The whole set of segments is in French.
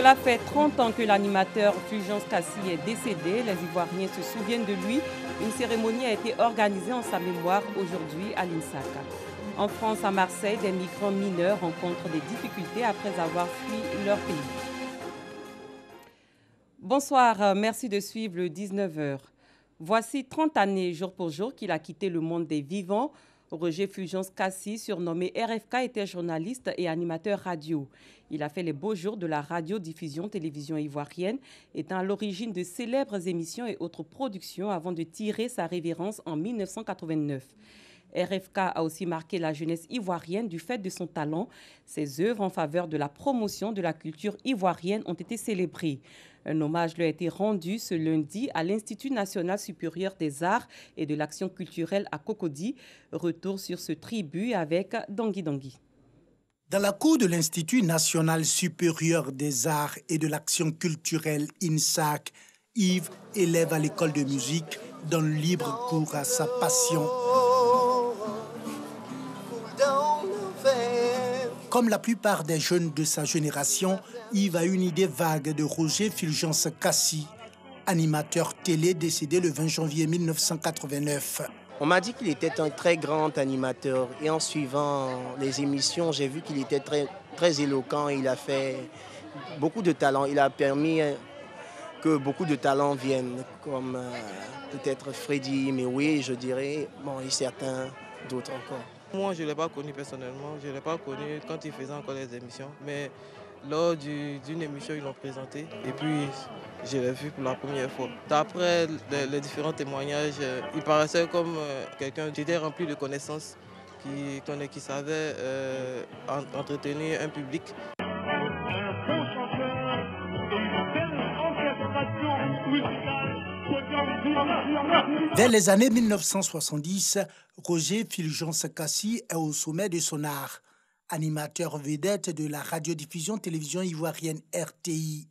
Cela fait 30 ans que l'animateur Fulgence Kassi est décédé. Les Ivoiriens se souviennent de lui. Une cérémonie a été organisée en sa mémoire aujourd'hui à l'INSAC. En France, à Marseille, des migrants mineurs rencontrent des difficultés après avoir fui leur pays. Bonsoir, merci de suivre le 19h. Voici 30 années jour pour jour qu'il a quitté le monde des vivants. Roger Fulgence Kassi, surnommé RFK, était journaliste et animateur radio. Il a fait les beaux jours de la radiodiffusion télévision ivoirienne, étant à l'origine de célèbres émissions et autres productions avant de tirer sa révérence en 1989. RFK a aussi marqué la jeunesse ivoirienne du fait de son talent. Ses œuvres en faveur de la promotion de la culture ivoirienne ont été célébrées. Un hommage lui a été rendu ce lundi à l'Institut national supérieur des arts et de l'action culturelle à Cocody. Retour sur ce tribut avec Dangui Dangui. Dans la cour de l'Institut national supérieur des arts et de l'action culturelle INSAC, Yves, élève à l'école de musique, donne libre cours à sa passion. Comme la plupart des jeunes de sa génération, Yves a une idée vague de Roger Fulgence Kassi, animateur télé décédé le 20 janvier 1989. On m'a dit qu'il était un très grand animateur et en suivant les émissions, j'ai vu qu'il était très éloquent. Il a fait beaucoup de talent. Il a permis que beaucoup de talents viennent, comme peut-être Freddy, mais oui, je dirais, bon, et certains d'autres encore. Moi, je ne l'ai pas connu personnellement, je ne l'ai pas connu quand il faisait encore les émissions, mais lors d'une émission, ils l'ont présenté et puis je l'ai vu pour la première fois. D'après les différents témoignages, il paraissait comme quelqu'un qui était rempli de connaissances, qui savait entretenir un public. Vers les années 1970, Roger Fulgence Kassi est au sommet de son art. Animateur vedette de la radiodiffusion télévision ivoirienne RTI.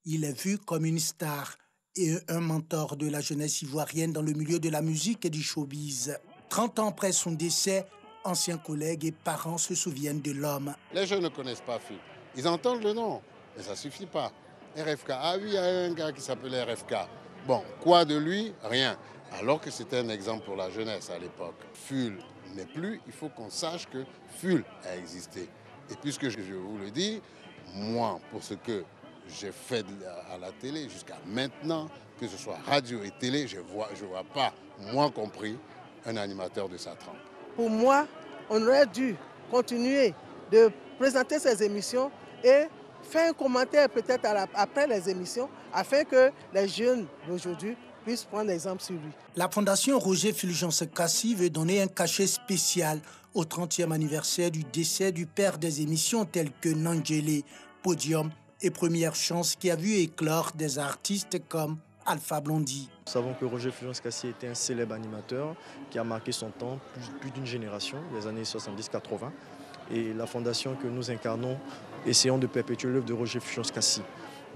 Il est vu comme une star et un mentor de la jeunesse ivoirienne dans le milieu de la musique et du showbiz. 30 ans après son décès, anciens collègues et parents se souviennent de l'homme. Les jeunes ne connaissent pas Phil. Ils entendent le nom, mais ça ne suffit pas. RFK, ah oui, il y a un gars qui s'appelait RFK. Bon, quoi de lui? Rien. Alors que c'était un exemple pour la jeunesse à l'époque. Phil n'est plus, il faut qu'on sache que Phil a existé. Et puisque je vous le dis, moi, pour ce que j'ai fait à la télé jusqu'à maintenant, que ce soit radio et télé, je vois pas, moi compris, un animateur de sa trempe. Pour moi, on aurait dû continuer de présenter ces émissions et faire un commentaire peut-être après les émissions afin que les jeunes d'aujourd'hui puissent prendre exemple sur lui. La Fondation Roger Fulgence Kassi veut donner un cachet spécial au 30e anniversaire du décès du père des émissions telles que Nangélé, Podium et Première Chance qui a vu éclore des artistes comme Alpha Blondy. Nous savons que Roger Fulgence Kassi était un célèbre animateur qui a marqué son temps, plus d'une génération, les années 70-80. Et la fondation que nous incarnons, essayons de perpétuer l'œuvre de Roger Fulgence Kassi.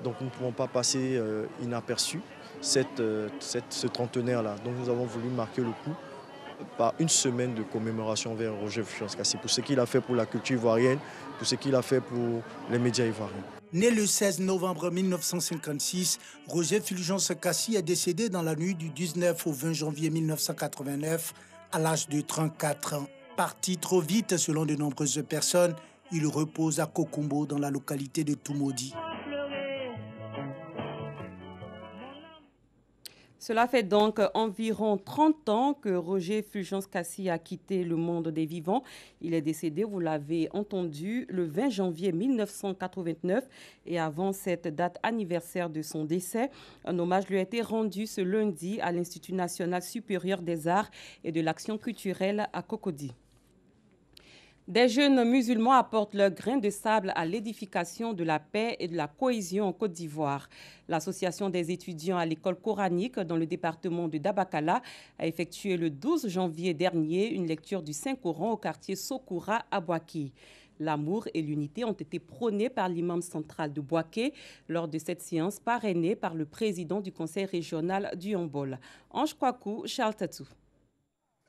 Donc nous ne pouvons pas passer inaperçu ce trentenaire-là. Donc nous avons voulu marquer le coup par une semaine de commémoration vers Roger Fulgence Kassi, pour ce qu'il a fait pour la culture ivoirienne, pour ce qu'il a fait pour les médias ivoiriens. Né le 16 novembre 1956, Roger Fulgence Kassi est décédé dans la nuit du 19 au 20 janvier 1989 à l'âge de 34 ans. Parti trop vite selon de nombreuses personnes, il repose à Kokombo dans la localité de Toumoudi. Cela fait donc environ 30 ans que Roger Fulgence Kassi a quitté le monde des vivants. Il est décédé, vous l'avez entendu, le 20 janvier 1989. Et avant cette date anniversaire de son décès, un hommage lui a été rendu ce lundi à l'Institut national supérieur des arts et de l'action culturelle à Cocody. Des jeunes musulmans apportent leur grain de sable à l'édification de la paix et de la cohésion en Côte d'Ivoire. L'association des étudiants à l'école coranique dans le département de Dabakala a effectué le 12 janvier dernier une lecture du Saint-Coran au quartier Sokoura à Boaké. L'amour et l'unité ont été prônés par l'imam central de Boaké lors de cette séance parrainée par le président du conseil régional du Yombol. Ange Kwaku, Charles Tatou.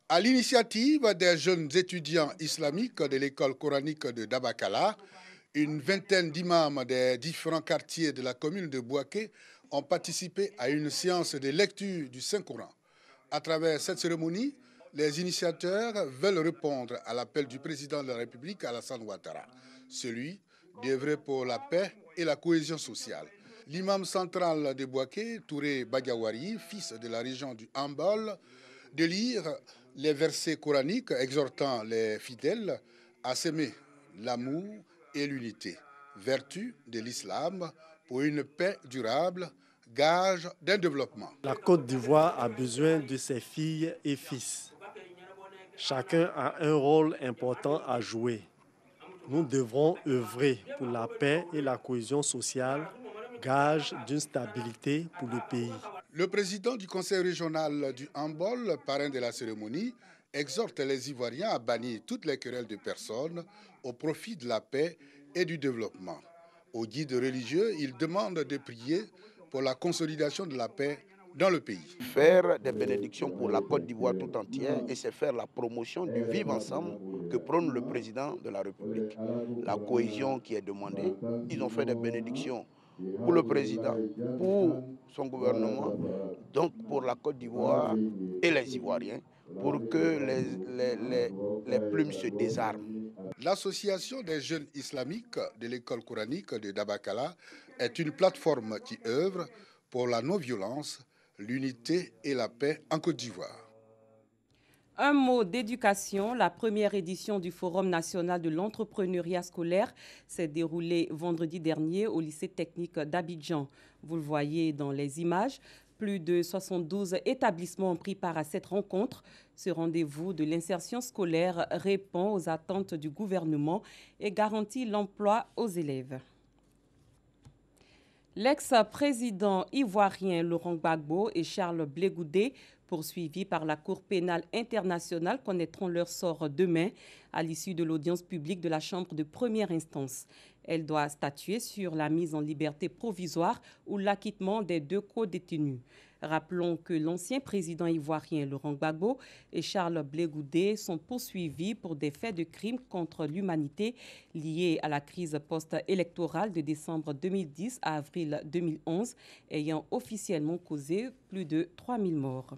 À l'initiative des jeunes étudiants islamiques de l'école coranique de Dabakala, Une vingtaine d'imams des différents quartiers de la commune de Bouaké ont participé à une séance de lecture du Saint-Coran. À travers cette cérémonie, les initiateurs veulent répondre à l'appel du président de la République, Alassane Ouattara, celui d'œuvrer pour la paix et la cohésion sociale. L'imam central de Bouaké, Touré Badiawari, fils de la région du Hambol, de lire les versets coraniques exhortant les fidèles à s'aimer l'amour et l'unité, vertu de l'islam pour une paix durable, gage d'un développement. La Côte d'Ivoire a besoin de ses filles et fils. Chacun a un rôle important à jouer. Nous devrons œuvrer pour la paix et la cohésion sociale, gage d'une stabilité pour le pays. Le président du conseil régional du Hambol, parrain de la cérémonie, exhorte les Ivoiriens à bannir toutes les querelles de personnes au profit de la paix et du développement. Aux guides religieux, il demande de prier pour la consolidation de la paix dans le pays. Faire des bénédictions pour la Côte d'Ivoire tout entière et c'est faire la promotion du vivre ensemble que prône le président de la République. La cohésion qui est demandée, ils ont fait des bénédictions pour le président, pour son gouvernement, donc pour la Côte d'Ivoire et les Ivoiriens, pour que les plumes se désarment. L'Association des jeunes islamiques de l'école coranique de Dabakala est une plateforme qui œuvre pour la non-violence, l'unité et la paix en Côte d'Ivoire. Un mot d'éducation. La première édition du Forum national de l'entrepreneuriat scolaire s'est déroulée vendredi dernier au lycée technique d'Abidjan. Vous le voyez dans les images. Plus de 72 établissements ont pris part à cette rencontre. Ce rendez-vous de l'insertion scolaire répond aux attentes du gouvernement et garantit l'emploi aux élèves. L'ex-président ivoirien Laurent Gbagbo et Charles Blé Goudé, poursuivis par la Cour pénale internationale, connaîtront leur sort demain à l'issue de l'audience publique de la Chambre de première instance. Elle doit statuer sur la mise en liberté provisoire ou l'acquittement des deux co-détenus. Rappelons que l'ancien président ivoirien Laurent Gbagbo et Charles Blé Goudé sont poursuivis pour des faits de crimes contre l'humanité liés à la crise post-électorale de décembre 2010 à avril 2011, ayant officiellement causé plus de 3000 morts.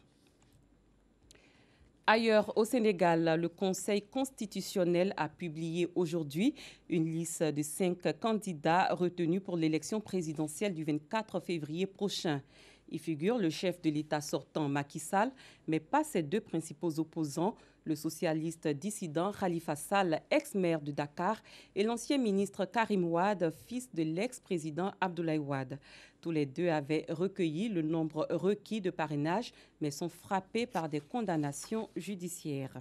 Ailleurs au Sénégal, le Conseil constitutionnel a publié aujourd'hui une liste de 5 candidats retenus pour l'élection présidentielle du 24 février prochain. Y figure le chef de l'État sortant Macky Sall, mais pas ses deux principaux opposants, le socialiste dissident Khalifa Sall, ex-maire de Dakar, et l'ancien ministre Karim Wade, fils de l'ex-président Abdoulaye Wade. Tous les deux avaient recueilli le nombre requis de parrainage, mais sont frappés par des condamnations judiciaires.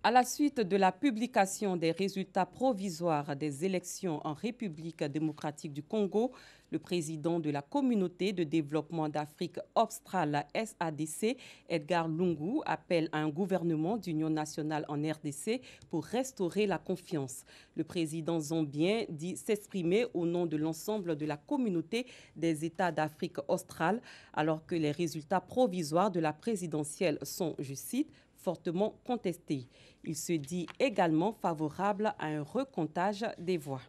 À la suite de la publication des résultats provisoires des élections en République démocratique du Congo, le président de la Communauté de développement d'Afrique australe, SADC, Edgar Lungu, appelle à un gouvernement d'union nationale en RDC pour restaurer la confiance. Le président zambien dit s'exprimer au nom de l'ensemble de la communauté des États d'Afrique australe, alors que les résultats provisoires de la présidentielle sont, je cite, fortement contestés. Il se dit également favorable à un recomptage des voix.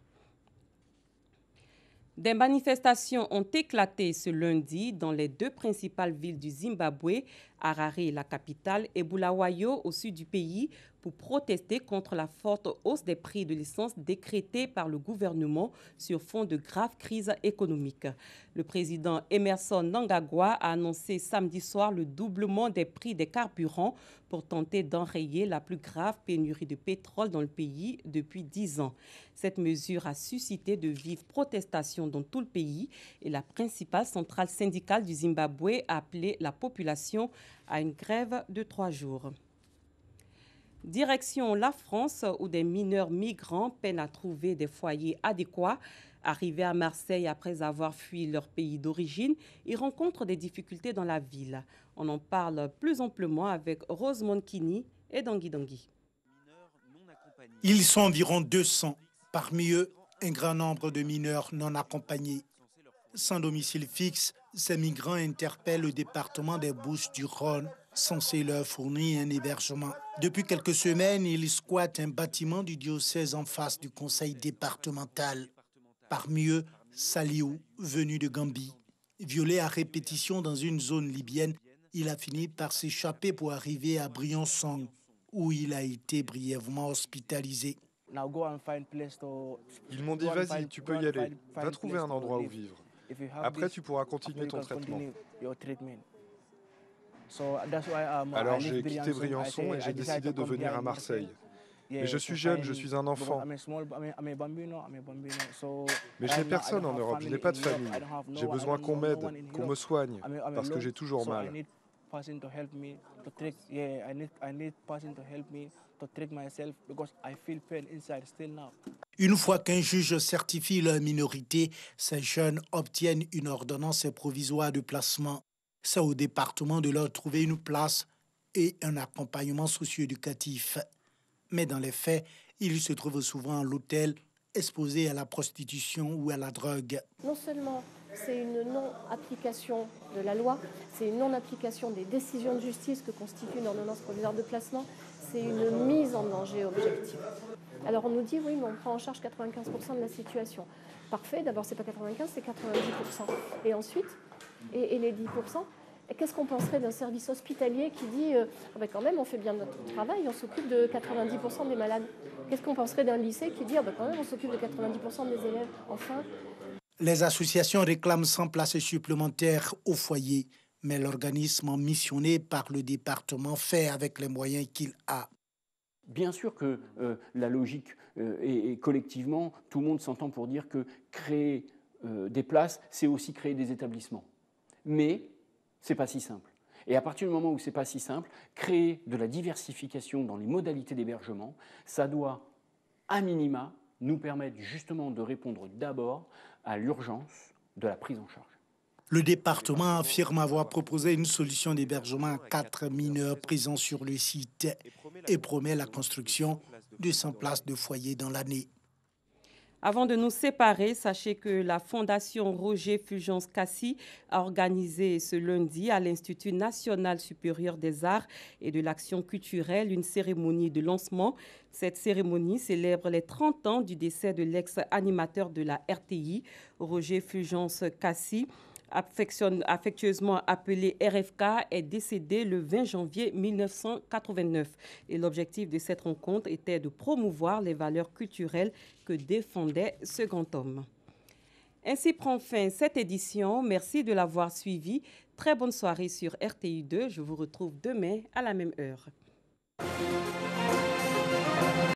Des manifestations ont éclaté ce lundi dans les deux principales villes du Zimbabwe, Harare, la capitale, et Bulawayo, au sud du pays, pour protester contre la forte hausse des prix de l'essence décrétée par le gouvernement sur fond de grave crise économique. Le président Emerson Mnangagwa a annoncé samedi soir le doublement des prix des carburants pour tenter d'enrayer la plus grave pénurie de pétrole dans le pays depuis 10 ans. Cette mesure a suscité de vives protestations dans tout le pays et la principale centrale syndicale du Zimbabwe a appelé la population à une grève de 3 jours. Direction la France, où des mineurs migrants peinent à trouver des foyers adéquats. Arrivés à Marseille après avoir fui leur pays d'origine, ils rencontrent des difficultés dans la ville. On en parle plus amplement avec Rosemont Kini et Dangui Dangui. Ils sont environ 200. Parmi eux, un grand nombre de mineurs non accompagnés. Sans domicile fixe, ces migrants interpellent le département des Bouches-du-Rhône censé leur fournir un hébergement. Depuis quelques semaines, ils squattent un bâtiment du diocèse en face du conseil départemental. Parmi eux, Saliou, venu de Gambie. Violé à répétition dans une zone libyenne, il a fini par s'échapper pour arriver à Briançon, où il a été brièvement hospitalisé. Ils m'ont dit, vas-y, tu peux y aller, va trouver un endroit où vivre. Après, tu pourras continuer ton traitement. Alors j'ai quitté Briançon et j'ai décidé de venir à Marseille. Mais je suis jeune, je suis un enfant. Mais je n'ai personne en Europe, je n'ai pas de famille. J'ai besoin qu'on m'aide, qu'on me soigne, parce que j'ai toujours mal. Une fois qu'un juge certifie leur minorité, ces jeunes obtiennent une ordonnance provisoire de placement. C'est au département de leur trouver une place et un accompagnement socio-éducatif. Mais dans les faits, ils se trouvent souvent à l'hôtel, exposés à la prostitution ou à la drogue. Non seulement c'est une non-application de la loi, c'est une non-application des décisions de justice que constitue une ordonnance provisoire de placement, c'est une mise en danger objective. Alors on nous dit, oui, mais on prend en charge 95% de la situation. Parfait, d'abord c'est pas 95, c'est 90%. Et ensuite, et les 10%, qu'est-ce qu'on penserait d'un service hospitalier qui dit oh ben quand même on fait bien notre travail, on s'occupe de 90% des malades. Qu'est-ce qu'on penserait d'un lycée qui dit oh ben quand même on s'occupe de 90% des élèves. Enfin. Les associations réclament 100 places supplémentaires au foyer, mais l'organisme missionné par le département fait avec les moyens qu'il a. Bien sûr que la logique est collectivement, tout le monde s'entend pour dire que créer des places, c'est aussi créer des établissements. Mais ce n'est pas si simple. Et à partir du moment où ce n'est pas si simple, créer de la diversification dans les modalités d'hébergement, ça doit, à minima, nous permettre justement de répondre d'abord à l'urgence de la prise en charge. Le département affirme avoir proposé une solution d'hébergement à 4 mineurs présents sur le site et promet la construction de 100 places de foyer dans l'année. Avant de nous séparer, sachez que la Fondation Roger Fulgence Kassi a organisé ce lundi à l'Institut national supérieur des arts et de l'action culturelle une cérémonie de lancement. Cette cérémonie célèbre les 30 ans du décès de l'ex-animateur de la RTI, Roger Fulgence Kassi, affectueusement appelé RFK, est décédé le 20 janvier 1989. Et l'objectif de cette rencontre était de promouvoir les valeurs culturelles que défendait ce grand homme. Ainsi prend fin cette édition. Merci de l'avoir suivi. Très bonne soirée sur RTI2. Je vous retrouve demain à la même heure.